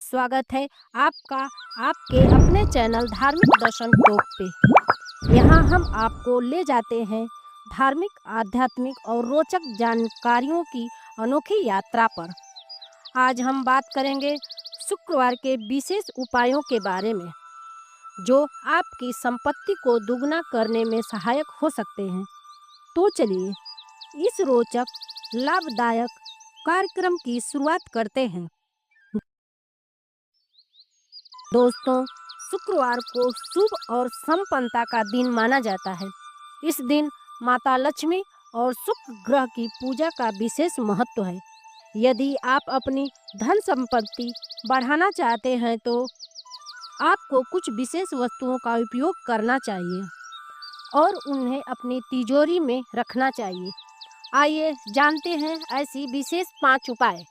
स्वागत है आपका आपके अपने चैनल धार्मिक दर्शन टॉक पे। यहाँ हम आपको ले जाते हैं धार्मिक, आध्यात्मिक और रोचक जानकारियों की अनोखी यात्रा पर। आज हम बात करेंगे शुक्रवार के विशेष उपायों के बारे में, जो आपकी संपत्ति को दुगना करने में सहायक हो सकते हैं। तो चलिए इस रोचक, लाभदायक कार्यक्रम की शुरुआत करते हैं। दोस्तों, शुक्रवार को शुभ और संपन्नता का दिन माना जाता है। इस दिन माता लक्ष्मी और शुक्र ग्रह की पूजा का विशेष महत्व है। यदि आप अपनी धन संपत्ति बढ़ाना चाहते हैं तो आपको कुछ विशेष वस्तुओं का उपयोग करना चाहिए और उन्हें अपनी तिजोरी में रखना चाहिए। आइए जानते हैं ऐसी विशेष 5 उपाय।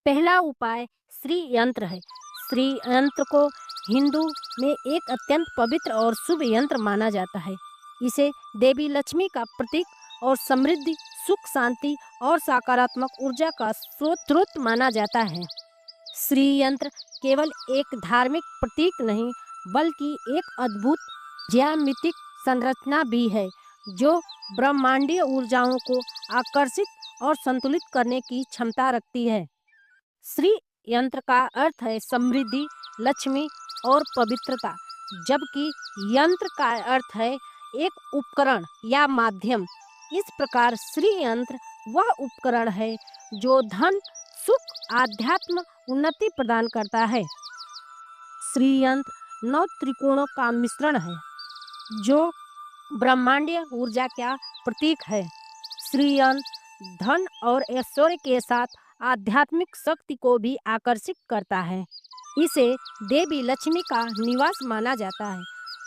पहला उपाय श्री यंत्र है। श्री यंत्र को हिंदू में एक अत्यंत पवित्र और शुभ यंत्र माना जाता है। इसे देवी लक्ष्मी का प्रतीक और समृद्धि, सुख, शांति और सकारात्मक ऊर्जा का स्रोत माना जाता है। श्री यंत्र केवल एक धार्मिक प्रतीक नहीं, बल्कि एक अद्भुत ज्यामितिक संरचना भी है, जो ब्रह्मांडीय ऊर्जाओं को आकर्षित और संतुलित करने की क्षमता रखती है। श्री यंत्र का अर्थ है समृद्धि, लक्ष्मी और पवित्रता, जबकि यंत्र का अर्थ है एक उपकरण या माध्यम। इस प्रकार श्री यंत्र वह उपकरण है जो धन, सुख, आध्यात्म, उन्नति प्रदान करता है। श्री यंत्र 9 त्रिकोणों का मिश्रण है, जो ब्रह्मांडीय ऊर्जा का प्रतीक है। श्री यंत्र धन और ऐश्वर्य के साथ आध्यात्मिक शक्ति को भी आकर्षित करता है। इसे देवी लक्ष्मी का निवास माना जाता है।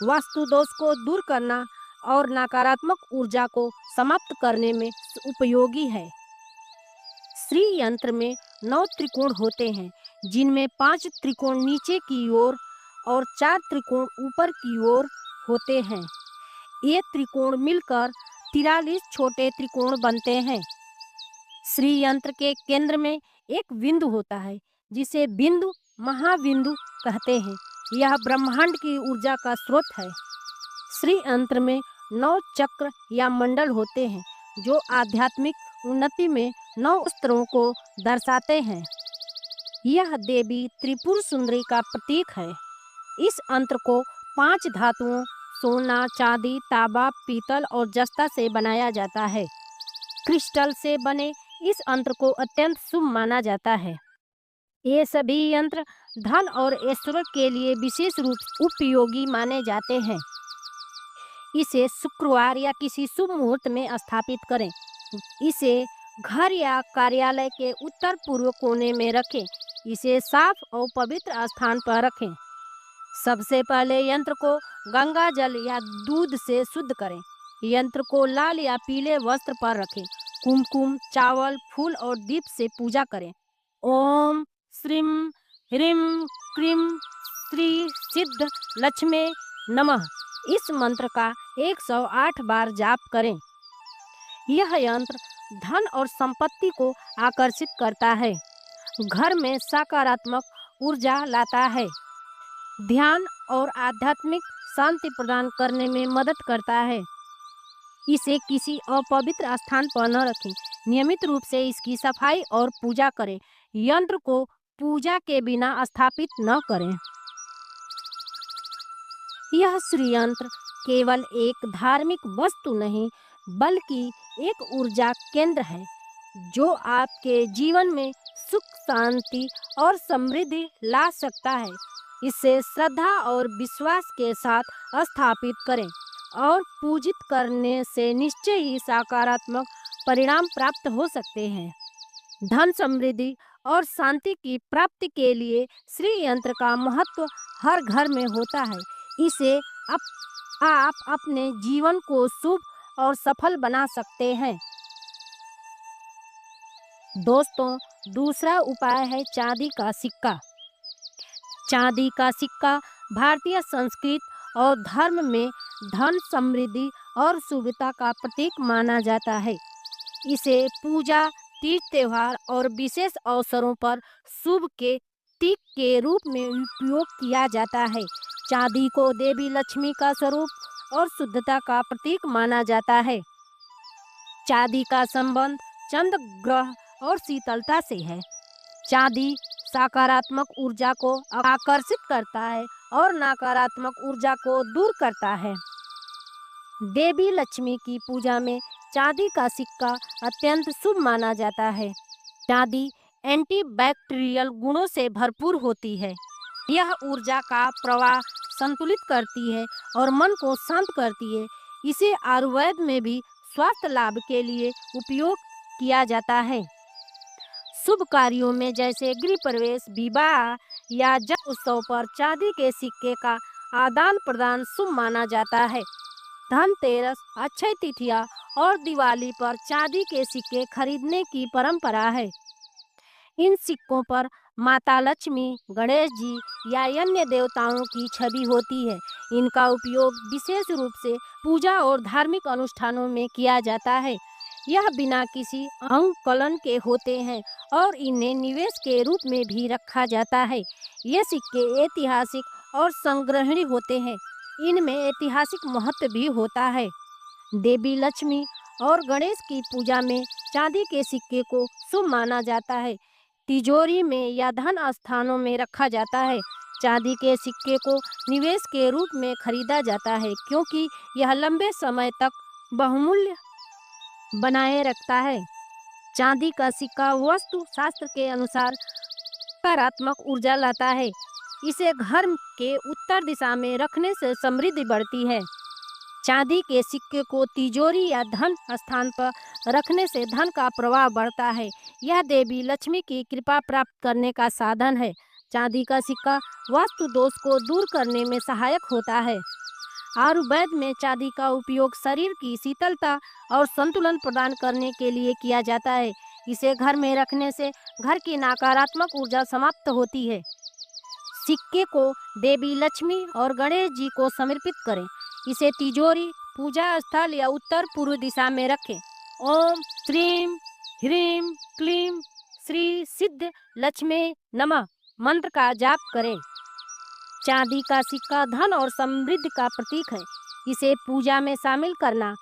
वास्तु दोष को दूर करना और नकारात्मक ऊर्जा को समाप्त करने में उपयोगी है। श्री यंत्र में 9 त्रिकोण होते हैं, जिनमें 5 त्रिकोण नीचे की ओर और 4 त्रिकोण ऊपर की ओर होते हैं। ये त्रिकोण मिलकर 43 छोटे त्रिकोण बनते हैं। श्री यंत्र के केंद्र में एक बिंदु होता है, जिसे बिंदु महाबिंदु कहते हैं। यह ब्रह्मांड की ऊर्जा का स्रोत है। श्री यंत्र में 9 चक्र या मंडल होते हैं, जो आध्यात्मिक उन्नति में 9 स्तरों को दर्शाते हैं। यह देवी त्रिपुर सुंदरी का प्रतीक है। इस यंत्र को 5 धातुओं सोना, चांदी, तांबा, पीतल और जस्ता से बनाया जाता है। क्रिस्टल से बने इस यंत्र को अत्यंत शुभ माना जाता है। ये सभी यंत्र धन और ऐश्वर्य के लिए विशेष रूप से उपयोगी माने जाते हैं। इसे शुक्रवार या किसी शुभ मुहूर्त में स्थापित करें। इसे घर या कार्यालय के उत्तर पूर्व कोने में रखें। इसे साफ और पवित्र स्थान पर रखें। सबसे पहले यंत्र को गंगा जल या दूध से शुद्ध करें। यंत्र को लाल या पीले वस्त्र पर रखें। कुमकुम, चावल, फूल और दीप से पूजा करें। ओम श्रीम ह्रीम क्रीम श्री सिद्ध लक्ष्मी नमः इस मंत्र का 108 बार जाप करें। यह यंत्र धन और संपत्ति को आकर्षित करता है, घर में सकारात्मक ऊर्जा लाता है, ध्यान और आध्यात्मिक शांति प्रदान करने में मदद करता है। इसे किसी अपवित्र स्थान पर न रखें। नियमित रूप से इसकी सफाई और पूजा करें। यंत्र को पूजा के बिना स्थापित न करें। यह श्री यंत्र केवल एक धार्मिक वस्तु नहीं, बल्कि एक ऊर्जा केंद्र है, जो आपके जीवन में सुख, शांति और समृद्धि ला सकता है। इसे श्रद्धा और विश्वास के साथ स्थापित करें और पूजित करने से निश्चय ही सकारात्मक परिणाम प्राप्त हो सकते हैं। धन, समृद्धि और शांति की प्राप्ति के लिए श्री यंत्र का महत्व हर घर में होता है। इसे आप अपने जीवन को शुभ और सफल बना सकते हैं। दोस्तों, दूसरा उपाय है चांदी का सिक्का। चांदी का सिक्का भारतीय संस्कृति और धर्म में धन, समृद्धि और शुभता का प्रतीक माना जाता है। इसे पूजा, तीज त्योहार और विशेष अवसरों पर शुभ के प्रतीक के रूप में उपयोग किया जाता है। चांदी को देवी लक्ष्मी का स्वरूप और शुद्धता का प्रतीक माना जाता है। चांदी का संबंध चंद्र ग्रह और शीतलता से है। चांदी सकारात्मक ऊर्जा को आकर्षित करता है और नकारात्मक ऊर्जा को दूर करता है। देवी लक्ष्मी की पूजा में चांदी का सिक्का अत्यंत शुभ माना जाता है। चांदी एंटीबैक्टीरियल गुणों से भरपूर होती है। यह ऊर्जा का प्रवाह संतुलित करती है और मन को शांत करती है। इसे आयुर्वेद में भी स्वास्थ्य लाभ के लिए उपयोग किया जाता है। शुभ कार्यों में जैसे गृह प्रवेश, विवाह या जन्म उत्सव पर चांदी के सिक्के का आदान प्रदान शुभ माना जाता है। धनतेरस, अक्षय तृतीया और दिवाली पर चांदी के सिक्के खरीदने की परंपरा है। इन सिक्कों पर माता लक्ष्मी, गणेश जी या अन्य देवताओं की छवि होती है। इनका उपयोग विशेष रूप से पूजा और धार्मिक अनुष्ठानों में किया जाता है। यह बिना किसी अंकलन के होते हैं और इन्हें निवेश के रूप में भी रखा जाता है। ये सिक्के ऐतिहासिक और संग्रहणीय होते हैं। इनमें ऐतिहासिक महत्व भी होता है। देवी लक्ष्मी और गणेश की पूजा में चांदी के सिक्के को शुभ माना जाता है। तिजोरी में या धन स्थानों में रखा जाता है। चांदी के सिक्के को निवेश के रूप में खरीदा जाता है क्योंकि यह लंबे समय तक बहुमूल्य बनाए रखता है। चांदी का सिक्का वास्तु शास्त्र के अनुसार सकारात्मक ऊर्जा लाता है। इसे घर के उत्तर दिशा में रखने से समृद्धि बढ़ती है। चांदी के सिक्के को तिजोरी या धन स्थान पर रखने से धन का प्रवाह बढ़ता है। यह देवी लक्ष्मी की कृपा प्राप्त करने का साधन है। चांदी का सिक्का वास्तु दोष को दूर करने में सहायक होता है। आयुर्वेद में चांदी का उपयोग शरीर की शीतलता और संतुलन प्रदान करने के लिए किया जाता है। इसे घर में रखने से घर की नकारात्मक ऊर्जा समाप्त होती है। सिक्के को देवी लक्ष्मी और गणेश जी को समर्पित करें। इसे तिजोरी, पूजा स्थल या उत्तर पूर्व दिशा में रखें। ओम श्रीं ह्रीं क्लीं श्री सिद्ध लक्ष्मी नमः मंत्र का जाप करें। चांदी का सिक्का धन और समृद्धि का प्रतीक है। इसे पूजा में शामिल करना,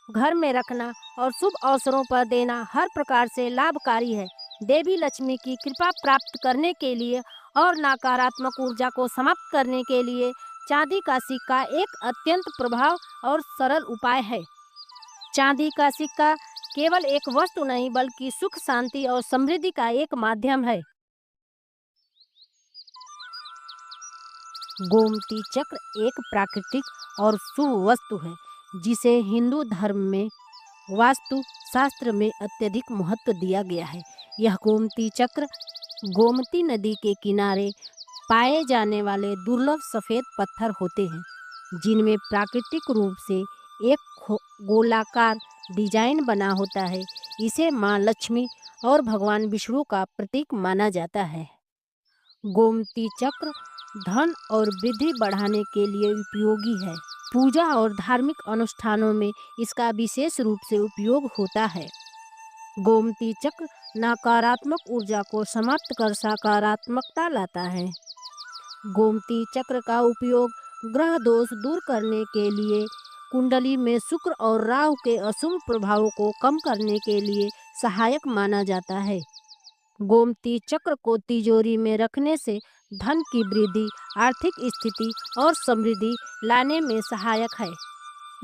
घर में रखना और शुभ अवसरों पर देना हर प्रकार से लाभकारी है। देवी लक्ष्मी की कृपा प्राप्त करने के लिए और नकारात्मक ऊर्जा को समाप्त करने के लिए चांदी का सिक्का एक अत्यंत प्रभाव और सरल उपाय है। चांदी का सिक्का केवल एक वस्तु नहीं बल्कि सुख, शांति और समृद्धि का एक माध्यम है। गोमती चक्र एक प्राकृतिक और शुभ वस्तु है जिसे हिंदू धर्म में वास्तु शास्त्र में अत्यधिक महत्व दिया गया है। यह गोमती चक्र गोमती नदी के किनारे पाए जाने वाले दुर्लभ सफ़ेद पत्थर होते हैं जिनमें प्राकृतिक रूप से एक गोलाकार डिजाइन बना होता है। इसे माँ लक्ष्मी और भगवान विष्णु का प्रतीक माना जाता है। गोमती चक्र धन और वृद्धि बढ़ाने के लिए उपयोगी है। पूजा और धार्मिक अनुष्ठानों में इसका विशेष रूप से उपयोग होता है। गोमती चक्र नकारात्मक ऊर्जा को समाप्त कर सकारात्मकता लाता है। गोमती चक्र का उपयोग ग्रह दोष दूर करने के लिए, कुंडली में शुक्र और राहु के अशुभ प्रभावों को कम करने के लिए सहायक माना जाता है। गोमती चक्र को तिजोरी में रखने से धन की वृद्धि, आर्थिक स्थिति और समृद्धि लाने में सहायक है।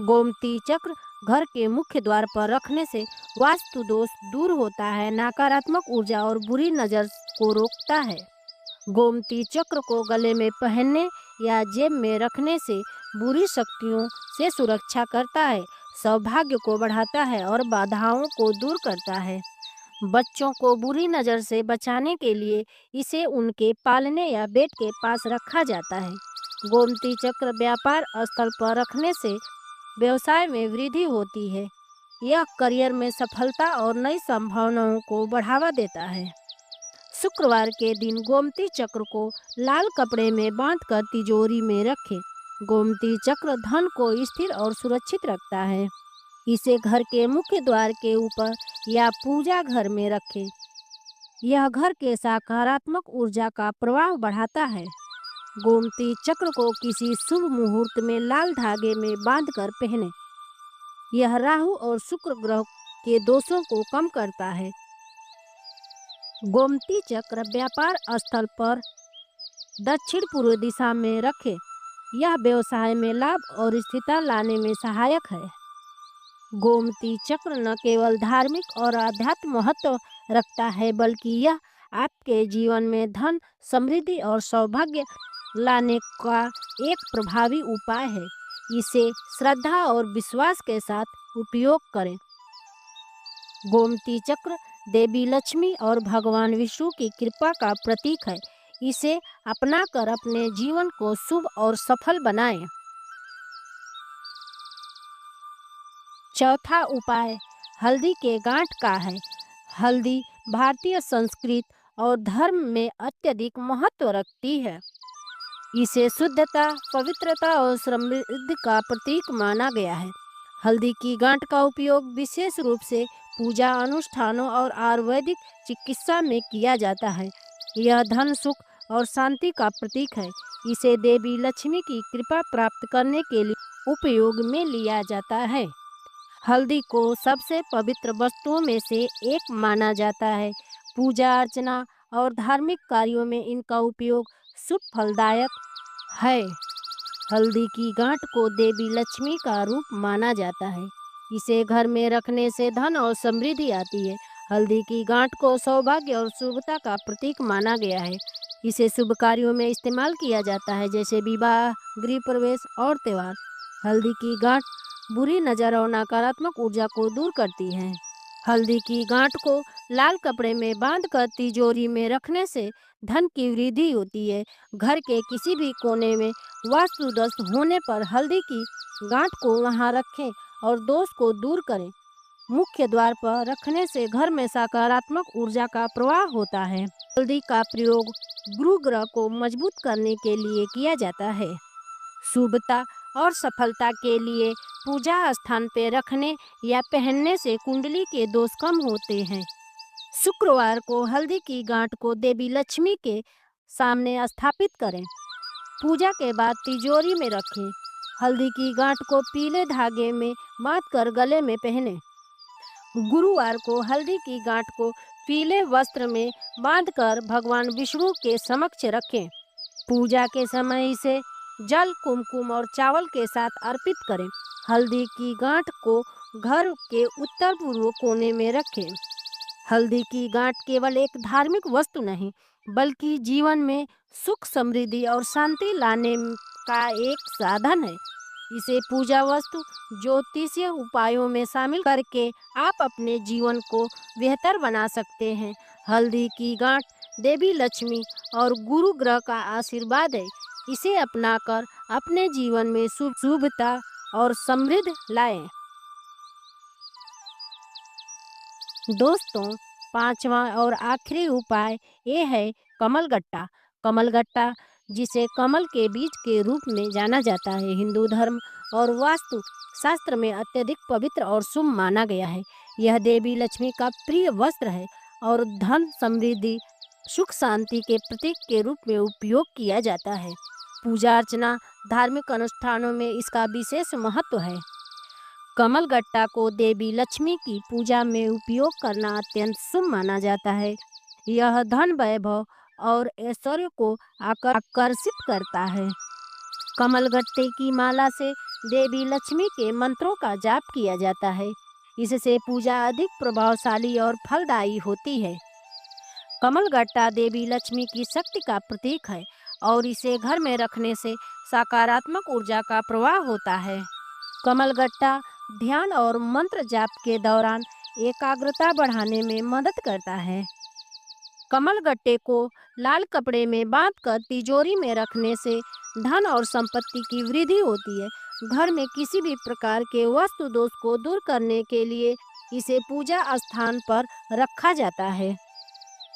गोमती चक्र घर के मुख्य द्वार पर रखने से वास्तु दोष दूर होता है, नकारात्मक ऊर्जा और बुरी नज़र को रोकता है। गोमती चक्र को गले में पहनने या जेब में रखने से बुरी शक्तियों से सुरक्षा करता है, सौभाग्य को बढ़ाता है और बाधाओं को दूर करता है। बच्चों को बुरी नज़र से बचाने के लिए इसे उनके पालने या बेड के पास रखा जाता है। गोमती चक्र व्यापार स्थल पर रखने से व्यवसाय में वृद्धि होती है। यह करियर में सफलता और नई संभावनाओं को बढ़ावा देता है। शुक्रवार के दिन गोमती चक्र को लाल कपड़े में बांधकर तिजोरी में रखें। गोमती चक्र धन को स्थिर और सुरक्षित रखता है। इसे घर के मुख्य द्वार के ऊपर या पूजा घर में रखें। यह घर के सकारात्मक ऊर्जा का प्रवाह बढ़ाता है। गोमती चक्र को किसी शुभ मुहूर्त में लाल धागे में बांधकर पहने। यह राहु और शुक्र ग्रह के दोषों को कम करता है। गोमती चक्र व्यापार स्थल पर दक्षिण पूर्व दिशा में रखें। यह व्यवसाय में लाभ और स्थिरता लाने में सहायक है। गोमती चक्र न केवल धार्मिक और आध्यात्म महत्व रखता है, बल्कि यह आपके जीवन में धन, समृद्धि और सौभाग्य लाने का एक प्रभावी उपाय है। इसे श्रद्धा और विश्वास के साथ उपयोग करें। गोमती चक्र देवी लक्ष्मी और भगवान विष्णु की कृपा का प्रतीक है। इसे अपनाकर अपने जीवन को शुभ और सफल बनाएं। चौथा उपाय हल्दी के गांठ का है। हल्दी भारतीय संस्कृति और धर्म में अत्यधिक महत्व रखती है। इसे शुद्धता, पवित्रता और समृद्धि का प्रतीक माना गया है। हल्दी की गांठ का उपयोग विशेष रूप से पूजा अनुष्ठानों और आयुर्वेदिक चिकित्सा में किया जाता है। यह धन, सुख और शांति का प्रतीक है। इसे देवी लक्ष्मी की कृपा प्राप्त करने के लिए उपयोग में लिया जाता है। हल्दी को सबसे पवित्र वस्तुओं में से एक माना जाता है। पूजा अर्चना और धार्मिक कार्यों में इनका उपयोग शुभ फलदायक है। हल्दी की गांठ को देवी लक्ष्मी का रूप माना जाता है। इसे घर में रखने से धन और समृद्धि आती है। हल्दी की गांठ को सौभाग्य और शुभता का प्रतीक माना गया है। इसे शुभ कार्यों में इस्तेमाल किया जाता है, जैसे विवाह, गृह प्रवेश और त्यौहार। हल्दी की गांठ बुरी नज़र और नकारात्मक ऊर्जा को दूर करती है। हल्दी की गांठ को लाल कपड़े में बांधकर तिजोरी में रखने से धन की वृद्धि होती है। घर के किसी भी कोने में वास्तु दोष होने पर हल्दी की गांठ को वहां रखें और दोष को दूर करें। मुख्य द्वार पर रखने से घर में सकारात्मक ऊर्जा का प्रवाह होता है। हल्दी का प्रयोग गुरु ग्रह को मजबूत करने के लिए किया जाता है। शुभता और सफलता के लिए पूजा स्थान पर रखने या पहनने से कुंडली के दोष कम होते हैं। शुक्रवार को हल्दी की गांठ को देवी लक्ष्मी के सामने स्थापित करें। पूजा के बाद तिजोरी में रखें। हल्दी की गांठ को पीले धागे में बांधकर गले में पहनें। गुरुवार को हल्दी की गांठ को पीले वस्त्र में बांधकर भगवान विष्णु के समक्ष रखें। पूजा के समय इसे जल, कुमकुम और चावल के साथ अर्पित करें। हल्दी की गांठ को घर के उत्तर पूर्व कोने में रखें। हल्दी की गांठ केवल एक धार्मिक वस्तु नहीं, बल्कि जीवन में सुख, समृद्धि और शांति लाने का एक साधन है। इसे पूजा वस्तु, ज्योतिषीय उपायों में शामिल करके आप अपने जीवन को बेहतर बना सकते हैं। हल्दी की गांठ देवी लक्ष्मी और गुरु ग्रह का आशीर्वाद है। इसे अपनाकर अपने जीवन में शुभता और समृद्धि लाएं। दोस्तों, पांचवा और आखिरी उपाय ये है कमलगट्टा। कमलगट्टा, जिसे कमल के बीज के रूप में जाना जाता है, हिंदू धर्म और वास्तु शास्त्र में अत्यधिक पवित्र और शुभ माना गया है। यह देवी लक्ष्मी का प्रिय वस्त्र है और धन, समृद्धि, सुख, शांति के प्रतीक के रूप में उपयोग किया जाता है। पूजा अर्चना, धार्मिक अनुष्ठानों में इसका विशेष महत्व है। कमलगट्टा को देवी लक्ष्मी की पूजा में उपयोग करना अत्यंत शुभ माना जाता है। यह धन, वैभव और ऐश्वर्य को आकर्षित करता है। कमलगट्टे की माला से देवी लक्ष्मी के मंत्रों का जाप किया जाता है। इससे पूजा अधिक प्रभावशाली और फलदायी होती है। कमलगट्टा देवी लक्ष्मी की शक्ति का प्रतीक है और इसे घर में रखने से सकारात्मक ऊर्जा का प्रवाह होता है। कमलगट्टा ध्यान और मंत्र जाप के दौरान एकाग्रता बढ़ाने में मदद करता है। कमलगट्टे को लाल कपड़े में बांधकर तिजोरी में रखने से धन और संपत्ति की वृद्धि होती है। घर में किसी भी प्रकार के वास्तु दोष को दूर करने के लिए इसे पूजा स्थान पर रखा जाता है।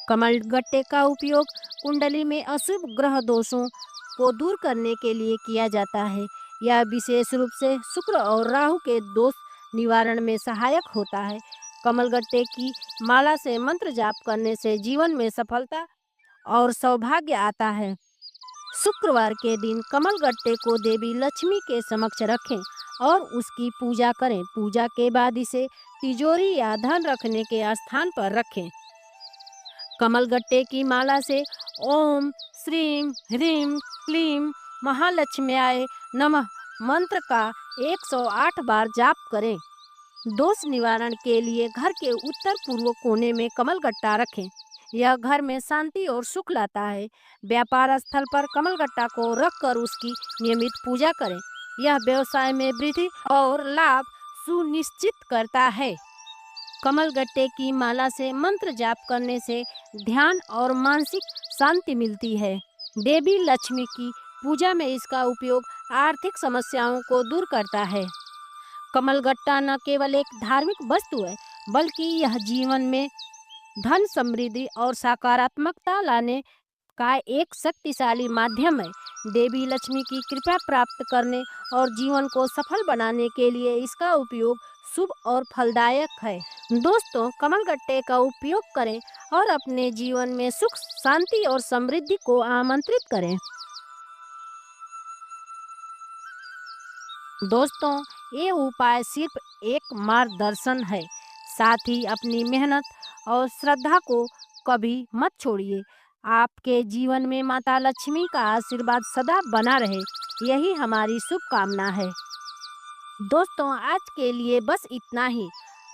कमलगट्टे का उपयोग कुंडली में अशुभ ग्रह दोषों को दूर करने के लिए किया जाता है। यह विशेष रूप से शुक्र और राहु के दोष निवारण में सहायक होता है। कमलगट्टे की माला से मंत्र जाप करने से जीवन में सफलता और सौभाग्य आता है। शुक्रवार के दिन कमलगट्टे को देवी लक्ष्मी के समक्ष रखें और उसकी पूजा करें। पूजा के बाद इसे तिजोरी या धन रखने के स्थान पर रखें। कमलगट्टे की माला से ओम श्रीम ह्रीम क्लीम महालक्ष्म्याय नमः मंत्र का 108 बार जाप करें। दोष निवारण के लिए घर के उत्तर पूर्व कोने में कमलगट्टा रखें। यह घर में शांति और सुख लाता है। व्यापार स्थल पर कमलगट्टा को रखकर उसकी नियमित पूजा करें। यह व्यवसाय में वृद्धि और लाभ सुनिश्चित करता है। कमलगट्टे की माला से मंत्र जाप करने से ध्यान और मानसिक शांति मिलती है। देवी लक्ष्मी की पूजा में इसका उपयोग आर्थिक समस्याओं को दूर करता है। कमलगट्टा न केवल एक धार्मिक वस्तु है, बल्कि यह जीवन में धन समृद्धि और सकारात्मकता लाने का एक शक्तिशाली माध्यम है। देवी लक्ष्मी की कृपा प्राप्त करने और जीवन को सफल बनाने के लिए इसका उपयोग शुभ और फलदायक है। दोस्तों, कमलगट्टे का उपयोग करें और अपने जीवन में सुख, शांति और समृद्धि को आमंत्रित करें। दोस्तों, ये उपाय सिर्फ एक मार्गदर्शन है, साथ ही अपनी मेहनत और श्रद्धा को कभी मत छोड़िए। आपके जीवन में माता लक्ष्मी का आशीर्वाद सदा बना रहे, यही हमारी शुभकामना है। दोस्तों, आज के लिए बस इतना ही।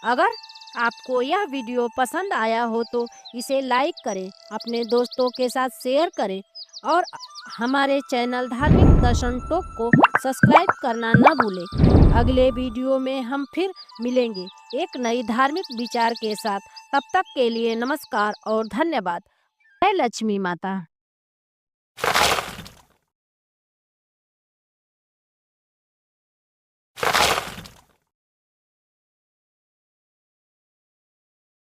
अगर आपको यह वीडियो पसंद आया हो तो इसे लाइक करें, अपने दोस्तों के साथ शेयर करें और हमारे चैनल धार्मिक दर्शन टॉक को सब्सक्राइब करना न भूलें। अगले वीडियो में हम फिर मिलेंगे एक नई धार्मिक विचार के साथ। तब तक के लिए नमस्कार और धन्यवाद। जय लक्ष्मी माता।